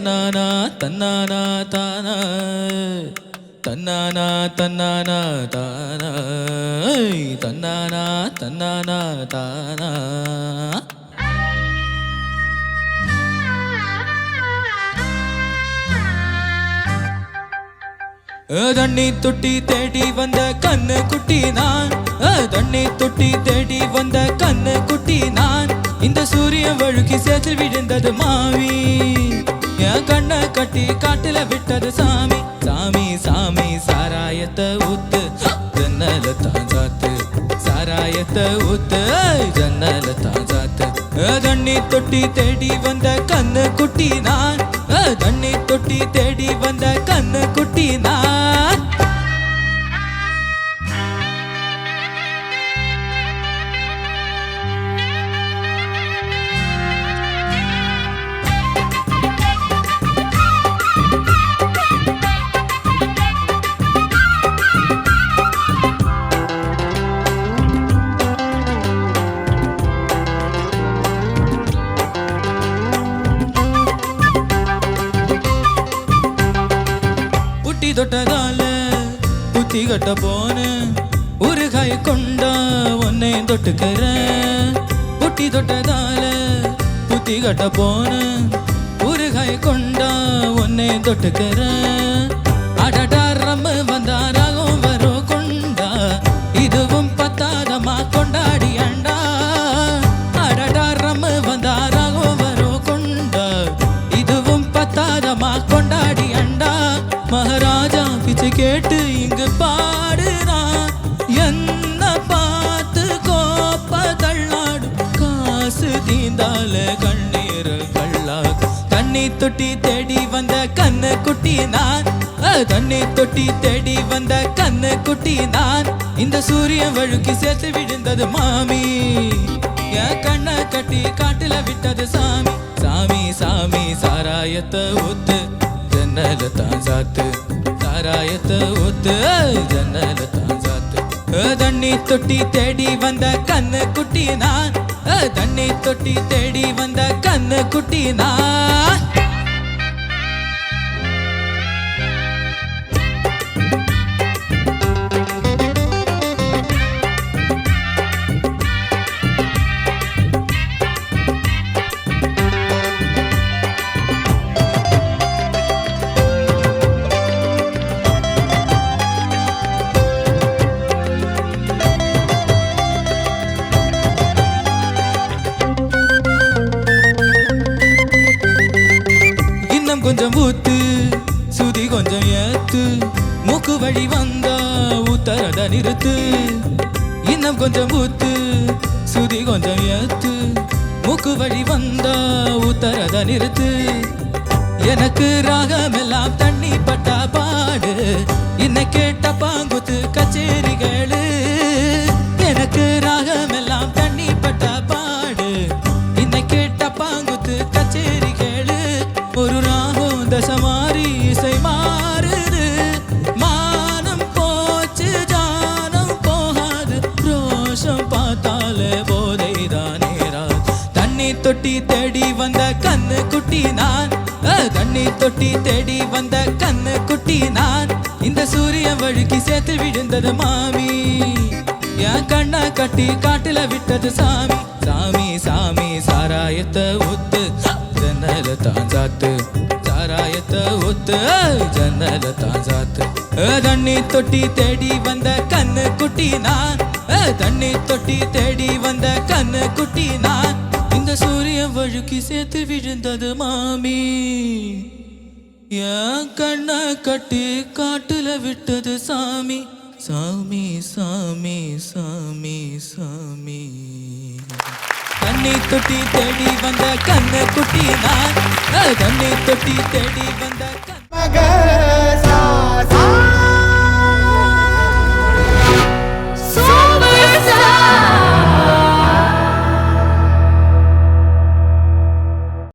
தன்னானா தன்னானா தானா தன்னானா தன்னானா தானா தன்னானா தன்னானா தானா தண்ணி தொட்டி தேடி வந்த கண்ணு குட்டி நான் தண்ணி தொட்டி தேடி வந்த கண்ணு குட்டி நான் இந்த சூரியன் வழுக்கி சேற்றில் விழுந்தது மாவி என் கண்ணை கட்டி காட்டுல விட்டது சாமி சாமி சாமி சாராயத்தை ஊத்து ஜன்னல தாஞ்சாத்து சாராயத்தை ஊத்து ஜன்னல தாஞ்சாத்து தண்ணி தொட்டி தேடி வந்த கண்ணு குட்டி நான் தண்ணி தொட்டி தேடி வந்த கண்ணு குட்டி நான் தொட்டதால புத்தி கட்ட போன ஒரு காய கொண்டா உன்னை தொட்டுக்கிற புட்டி தொட்டதால புத்தி கட்ட போன ஒரு காய கொண்டா உன்னை தொட்டுக்கிற அடடா ரம்மு வந்தாராகும் வரும் கொண்டா இதுவும் பத்தாதமா கொண்டாடி அண்டா அடடா ரம்மு வந்தாராகும் வரும் கொண்டா இதுவும் பத்தாதமா கொண்டாடி அண்டா மகாராஜா பிச்சை கேட்டு இங்கு பாடுறான் என்ன பார்த்து கோப்ப தள்ளாடும் காசு தீந்தால கண்ணீர் கள்ளா தண்ணி தொட்டி தேடி வந்த கண்ணு குட்டி நான் தண்ணி தொட்டி தேடி வந்த கண்ணு குட்டி நான் இந்த சூரியன் வழுக்கி சேர்த்து விழுந்தது மாமி என் கண்ணை கட்டி காட்டுல விட்டது சாமி சாமி சாமி சாராயத்தை ஊத்து ஜன்னல தாஞ்சாத்து சாராயத்தை ஊத்து ஜன்னல தாஞ்சாத்து தண்ணி தொட்டி தேடி வந்த கண்ணு குட்டி நான் தண்ணி தொட்டி தேடி வந்த கண்ணு குட்டி நான் கொஞ்சம் ஊத்து சுதி கொஞ்சம் ஏத்து மூக்கு வழி வந்தா ஊத்தரத நிறுத்து இன்னும் கொஞ்சம் ஊத்து சுதி கொஞ்சம் ஏத்து மூக்கு வழி வந்தா ஊத்தரத நிறுத்து எனக்கு ராகமெல்லாம் தண்ணி பட்டா பாடு இன்னை கேட்ட பாங்குத்து கச்சேரிகளு எனக்கு ராகமெல்லாம் தண்ணி பட்டா பாடு இன்னை கேட்ட பாங்குத்து கச்சேரிகளு ஒரு ராகம் தசமாரி இசை மாறுது மானம் போச்சு ஜானம் போகாது ரோஷம் பார்த்தாலே போதைதானே தண்ணி தொட்டி தேடி வந்த கண்ணு குட்டி நான் தண்ணி தொட்டி தேடி வந்த கண்ணு குட்டி நான் இந்த சூரியன் வழுக்கி சேர்த்து விழுந்தது மாமி என் கண்ணை கட்டி காட்டுல விட்டது சாமி சாமி சாமி சாராயத்தை ஊத்து ஜன்னல தாஞ்சாத்து சாராயத்தை ஊத்து ஜன்னல தாஞ்சாத்து தண்ணி தொட்டி தேடி வந்த கண்ணு குட்டி நான் தண்ணி தொட்டி தேடி வந்த கண்ணு குட்டி நான் இந்த சூரியன் வழுக்கி சேர்த்து விழுந்தது மாமி என் கண்ணை கட்டி காட்டுல விட்டது சாமி சாமி சாமி சாமி சாமி தண்ணி தொட்டி தேடி வந்த கண்ணு குட்டி நான் தண்ணி தொட்டி தேடி வந்த